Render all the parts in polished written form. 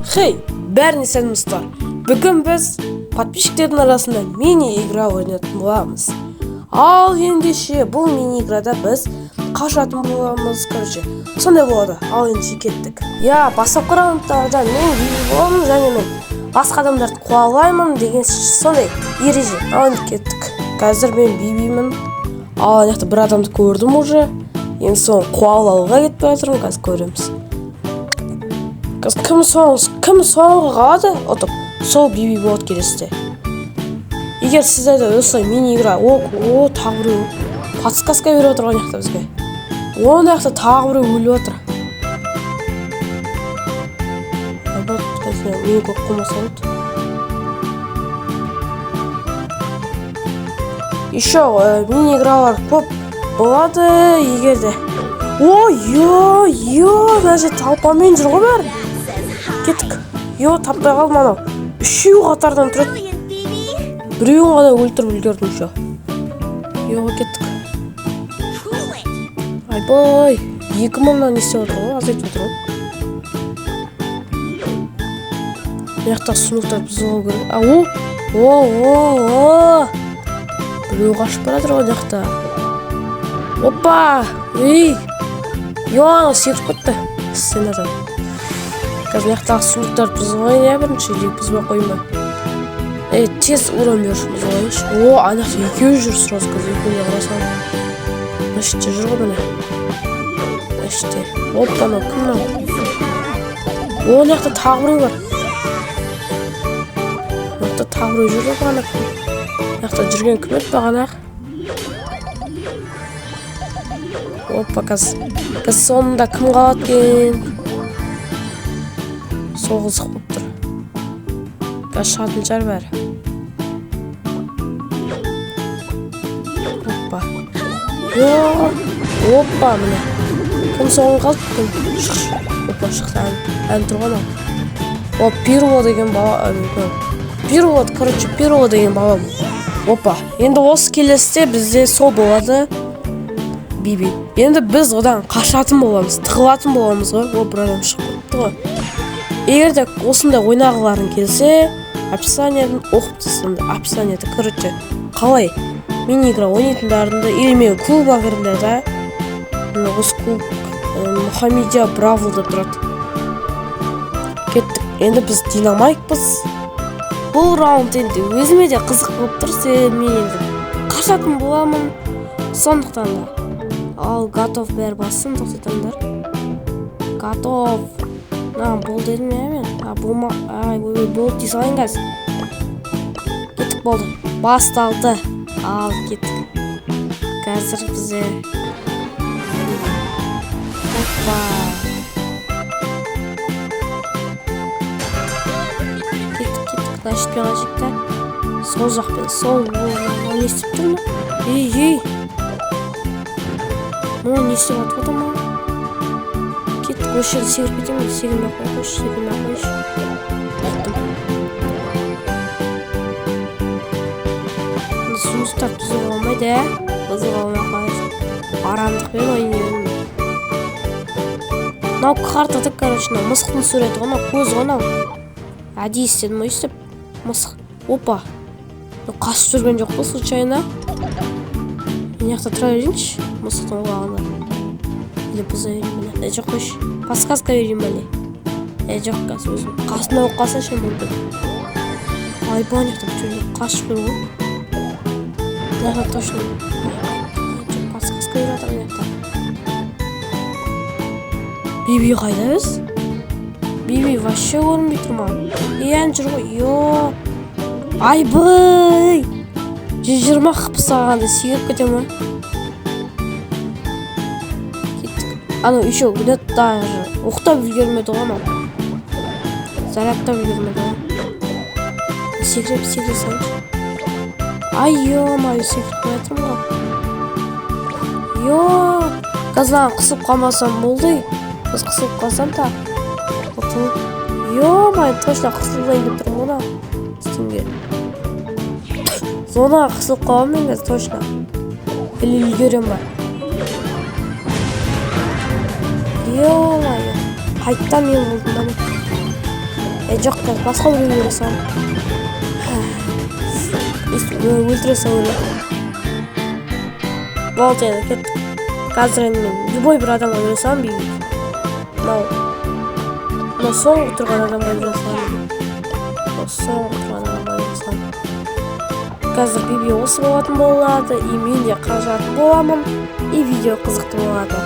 Hey, бәріне сәлеметсіздер. Бүгін біз подписчиктердің арасында мини-игра ойнайтын боламыз. Ал ендеше бұл мини-играда біз қашатын боламыз, сондай болады. Ал ендеше кеттік. Бастапқы раундтарда мен биби боламын және мен басқа адамдарды қуалаймын деген сондай ереже. Ал енді кеттік. Қазір мен бибимін. Ал аяқта бір адамды көрдім уже. Енді соны қуалауға кетіп жатырмын, қазір көреміз. Кім соңғы қалады, отып, сол биби болады келесіде. Егер сіздерде осылай мини-игра, тағы біреу подсказка беріп отырған яқта бізге. Оның яқта тағы біреу өліп отыр. Мен көп қылмаса болды. Еще мини-игралар көп болады, егерде. Мына жерде талпамен жүр ғой бәрі. Кеттік. Таппай қалдым анау. Үшеу қатардан тұрады. Біреуін ғана өлтіріп үлгердім еще. Кеттік. Айбай. 2000-нан естеп отыр ғой, азайтып отыр ғой. Маяқтағы сұнықтар бұзылу керек. Біреу қашып баратыр ғой маяқта. Опа! Ана секіріп кетті. Сценадан. Қазір маяқтағы сұнықтар бұзылайын, бірінші или бұзбай қойма. Тез урон берші бұзылайыншы. Анақта екеу жүр сразу қазір екеуіне қарасам. Мәшітте жүр ғой міне. Мәшітте. Опа, анау кім мынау? Анақта тағы біреу бар. Анақта тағы біреу жүр ғой бағана кім? Анақта жүрген кім еді бағана? Опа, қазір соңында кім қалады кен? Сол қызық болып тұр. Қазір шығатын жар бәрі. Опа, міне. Кім соңын қалды? Опа, шықты ән тұрған ол. Пируо деген бала. Пируо деген бала. Опа, енді осы келесіде бізде сол болады. Биби. Енді біз одан қашатын боламыз, тығылатын боламыз ғой. Бір адам шығып кетті ғой. Егер де осындай ойнағыларың келсе, описаниеден оқып тастаңдар. Описаниеде, қалай мини-игра ойнайтындарында, или мен клубға кірдіңдер да. Осы клуб Мұхамедия Браво деп тұрады. Кеттік. Енді біз динамайкпыз. Бұл раунд енді өзіме де қызық болып тұр, мен енді қашатын боламын. Сондықтан да. Ал готов бәрі бассын, тоқтатаңдар. Готов. Бол дедім мен. Болды дей салайын қаз. Кеттік болды. Басталды. Ал кеттік. Қазір бізе. Опа. Кеттік. Нашытпен қажекті. Сол жақпен. Сол. Не істеп тұр ма? Не істеп атып отыр ма? Кеттік, осы жерде секіріп кетемін. Секірмей қойшы. Сұныстар бұзып алмайды, бұзып алмай қойшы. Арамдықпен ойнайын. Мынау қартатып, мысықтың суреті ғой, көз ғой. Әдейі істедім ой істеп. Мысық. Опа. Қасып жүрген жоқ па случайно? Мен яқта тұра берейінші. Мысықтың олағында. Или бұза берейін. Жоқ қойшы. Подсказка берейін бәле. Жоқ қазір өзім. Қасында оқ қалса ше мүмкін. Айбан яқта бүйтіп қашып жүр ғой. Яқта точно. Подсказка беріп жатыр яқта. Биби қайда біз? Биби вообще көрінбей тұр ма? Ән жүр ғой. Айбай! 120 қып сағанда секіріп кете ма? Анау еще где-то даже оқтап үлгермеді ғой анау. Зарядтап үлгермеді ғой. Секіріп сайыншы. Ай-ё-май, секіріп қоятырмын ғой. Қазір қысып қалмасам болды. Біз қысып қалсам та. Ё-май, точно қысылдайын деп тұрмын ғой. Стимге. Зонаға қысылып қалам мен қазір точно. Или үлгерем ба? Ё-май. Қайттан мен болдым. Жоқ, басқа біреу бере сал. Өлтіре салды. Болды енді кеттік. Қазір енді мен любой бір адамға бере салам бейбіт. Мынау соңғы тұрған адамға бере салам. Соңғы тұрған адамға бере салам. Қазір биби осы болатын болады, и мен де қаражат боламын, и видео қызықты болады.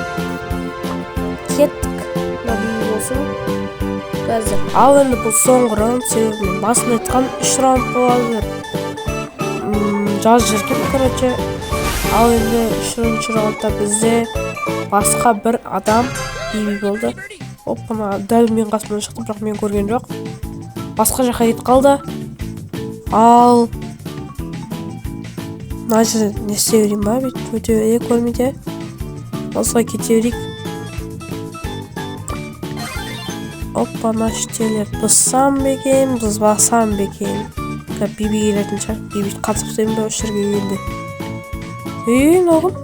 Кеттік. Мына биби болсын. Қазір. Ал енді бұл соңғы раунд, себебі мен басында айтқан 3 раунд болады деп. Жазып жүрген, короче. Ал енді 3-ші раундта бізде басқа бір адам биби болды. Оппана, дәл мен қасымнан шықты, бірақ мен көрген жоқ. Басқа жаққа кетіп қалды. Ал мына жерде не істей берейін ба? Бүйтіп өте берейік көрмейді. Осылай кете берейік. Оппана, штелер бұзсам ба екен, бұзбасам ба екен? Биби келетін шығар. Биби қатысып істеймін бе осы жерге келді. Оғым?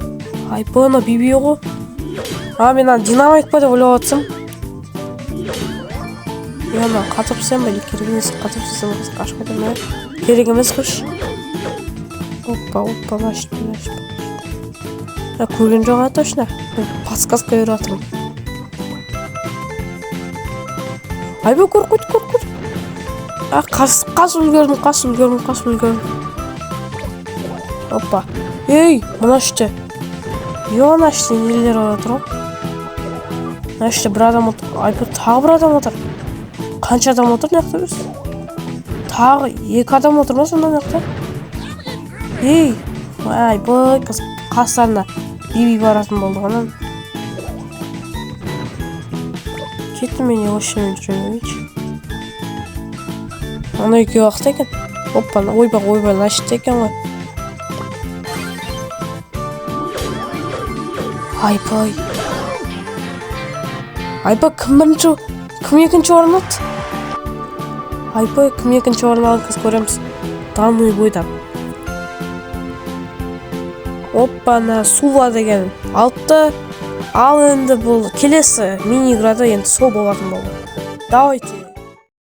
Ай, бұны биби ғой. Мен динамайт па деп ойлап отырсам. Қатып істеймін бе? Керек емес, қатып істеймін бе? Қашып кетемін бе? Керек емес қыш. Оппа, машин. Көрген жоқ точно. Подсказка беріп жатырмын. Ай, бе, көр. Қасып үлгердім. Оппа. Ей, мына іште. Мына іште нелер отыр ғой. Мына іште бір адам отыр. Ай, тағы бір адам отыр. Қанша адам отыр неқті біз? Тағы 2 адам отыр ма сонда неқті? Ей, ай, бұй, қастарына биби баратын болды ғанан. Кеттім мен еғошымен жүрген өйч. Ана екеу уақыт екен. Оппа, ойбай, нашты екен ғой. Айбай, кім екінші орын алды? Айбай, кім екінші орын алды кіз көреміз. Дануй бойдан. Оппана, Сува деген алды. Ал енді бұл келесі мини-играда енді сол болатын болды. Давайте.